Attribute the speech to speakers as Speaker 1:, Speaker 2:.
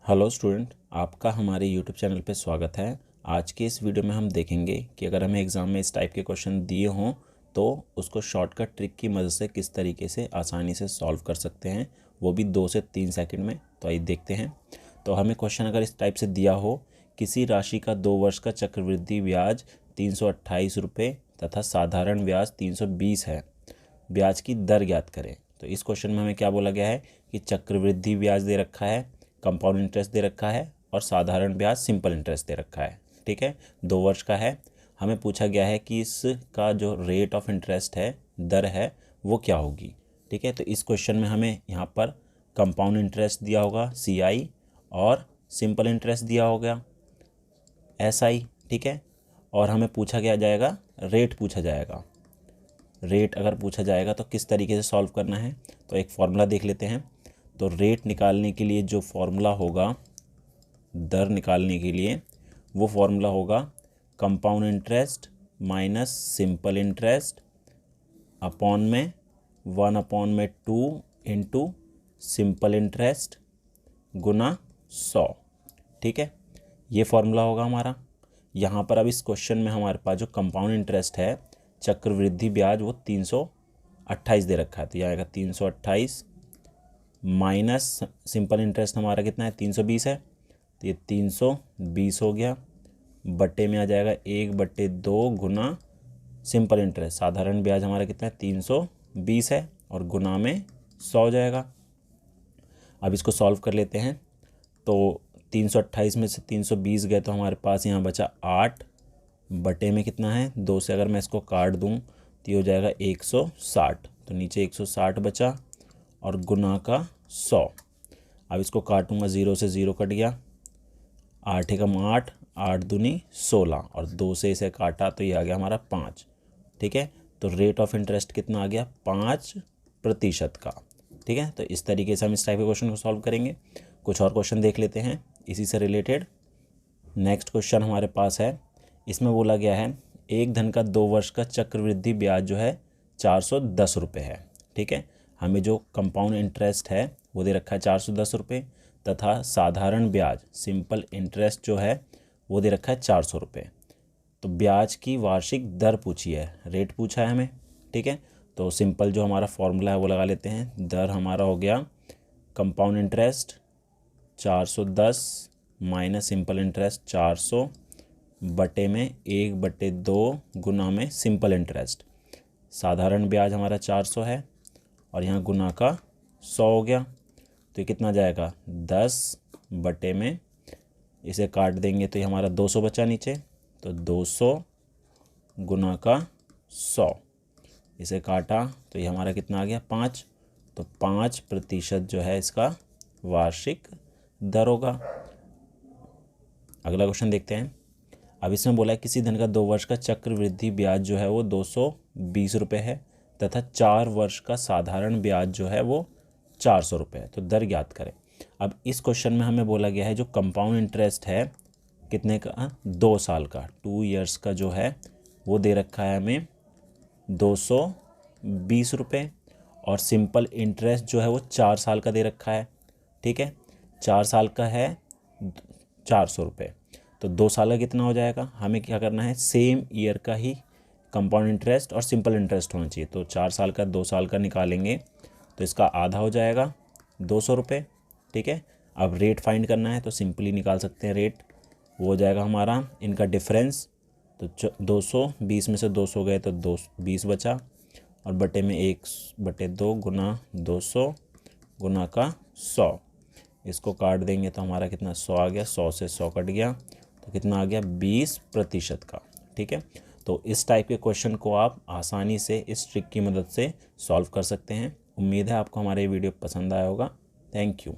Speaker 1: Hello student, आपका हमारे YouTube channel पे स्वागत है। आज के इस वीडियो में हम देखेंगे कि अगर हमें एग्ज़ाम में इस टाइप के क्वेश्चन दिए हों तो उसको शॉर्टकट ट्रिक की मदद से किस तरीके से आसानी से सॉल्व कर सकते हैं, वो भी 2 से 3 सेकंड में। तो आइए देखते हैं। तो हमें क्वेश्चन अगर इस टाइप से दिया हो, किसी राशि का 2 वर्ष का चक्रवृद्धि ब्याज 328 रुपये तथा साधारण ब्याज 320 है, ब्याज की दर ज्ञात करें। तो इस क्वेश्चन में हमें क्या बोला गया है कि चक्रवृद्धि ब्याज दे रखा है, कंपाउंड इंटरेस्ट दे रखा है और साधारण ब्याज सिंपल इंटरेस्ट दे रखा है। ठीक है, 2 वर्ष का है। हमें पूछा गया है कि इसका जो रेट ऑफ इंटरेस्ट है, दर है, वो क्या होगी। ठीक है, तो इस क्वेश्चन में हमें यहाँ पर कंपाउंड इंटरेस्ट दिया होगा CI और सिंपल इंटरेस्ट दिया होगा SI। ठीक है, और हमें पूछा गया जाएगा रेट पूछा जाएगा। रेट अगर पूछा जाएगा तो किस तरीके से सॉल्व करना है, तो एक फॉर्मूला देख लेते हैं। तो रेट निकालने के लिए जो फॉर्मूला होगा, दर निकालने के लिए वो फॉर्मूला होगा compound interest minus simple interest upon में 1/2 इंटू सिंपल इंटरेस्ट गुना 100। ठीक है, ये फॉर्मूला होगा हमारा। यहाँ पर अब इस क्वेश्चन में हमारे पास जो कंपाउंड इंटरेस्ट है, चक्रवृद्धि ब्याज, वो 328 दे रखा है। तो यह आएगा 328 माइनस सिंपल इंटरेस्ट हमारा कितना है, 320 है। तो ये 320 हो गया, बट्टे में आ जाएगा 1/2 गुना सिंपल इंटरेस्ट। साधारण ब्याज हमारा कितना है, 320 है, और गुना में 100 हो जाएगा। अब इसको सॉल्व कर लेते हैं। तो 328 में से 320 गए तो हमारे पास यहाँ बचा 8, बटे में कितना है, 2 से अगर मैं इसको काट दूँ तो ये हो जाएगा 160। तो नीचे 160 बचा और गुना का 100। अब इसको काटूंगा, 0 से 0 कट गया, 8 एकम 8, 8 दूनी 16, और 2 से इसे काटा तो ये आ गया हमारा 5। ठीक है, तो रेट ऑफ इंटरेस्ट कितना आ गया, 5% का। ठीक है, तो इस तरीके से हम इस टाइप के क्वेश्चन को सॉल्व करेंगे। कुछ और क्वेश्चन देख लेते हैं इसी से रिलेटेड। नेक्स्ट क्वेश्चन हमारे पास है, इसमें बोला गया है एक धन का 2 वर्ष का चक्रवृद्धि ब्याज जो है 410 रुपये है। ठीक है, हमें जो कंपाउंड इंटरेस्ट है वो दे रखा है 410 रुपये, तथा साधारण ब्याज सिंपल इंटरेस्ट जो है वो दे रखा है 400 रुपये। तो ब्याज की वार्षिक दर पूछी है, रेट पूछा है हमें। ठीक है, तो सिंपल जो हमारा फॉर्मूला है वो लगा लेते हैं। दर हमारा हो गया compound interest 410 minus simple interest 400, बटे में 1/2 गुना में सिंपल इंटरेस्ट। साधारण ब्याज हमारा 400 है और यहाँ गुना का 100 हो गया। तो ये कितना जाएगा, 10 बटे में, इसे काट देंगे तो ये हमारा 200 बचा नीचे। तो 200 गुना का 100, इसे काटा तो ये हमारा कितना आ गया, 5। तो 5% जो है इसका वार्षिक दर होगा। अगला क्वेश्चन देखते हैं। अब इसमें बोला है किसी धन का 2 वर्ष का चक्रवृद्धि ब्याज जो है वो 220 रुपये है, तथा 4 वर्ष का साधारण ब्याज जो है वो 400 रुपये है। तो दर ज्ञात करें। अब इस क्वेश्चन में हमें बोला गया है जो कंपाउंड इंटरेस्ट है कितने का, 2 साल का, 2 ईयर्स का जो है वो दे रखा है हमें 220 रुपये, और सिंपल इंटरेस्ट जो है वो 4 साल का दे रखा है। ठीक है, 4 साल का है 400 रुपये। तो 2 साल का कितना हो जाएगा, हमें क्या करना है, सेम ईयर का ही कंपाउंड इंटरेस्ट और सिंपल इंटरेस्ट होना चाहिए। तो 4 साल का 2 साल का निकालेंगे तो इसका आधा हो जाएगा 200 रुपये। ठीक है, अब रेट फाइंड करना है तो सिंपली निकाल सकते हैं रेट, वो हो जाएगा हमारा इनका डिफरेंस। तो 220 में से 200 गए तो 220 बचा, और बटे में 1/2 गुना 200 गुना का 100। इसको काट देंगे तो हमारा कितना, 100 आ गया, 100 से 100 कट गया, तो कितना आ गया, 20% का। ठीक है, तो इस टाइप के क्वेश्चन को आप आसानी से इस ट्रिक की मदद से सॉल्व कर सकते हैं। उम्मीद है आपको हमारा ये वीडियो पसंद आया होगा। Thank you.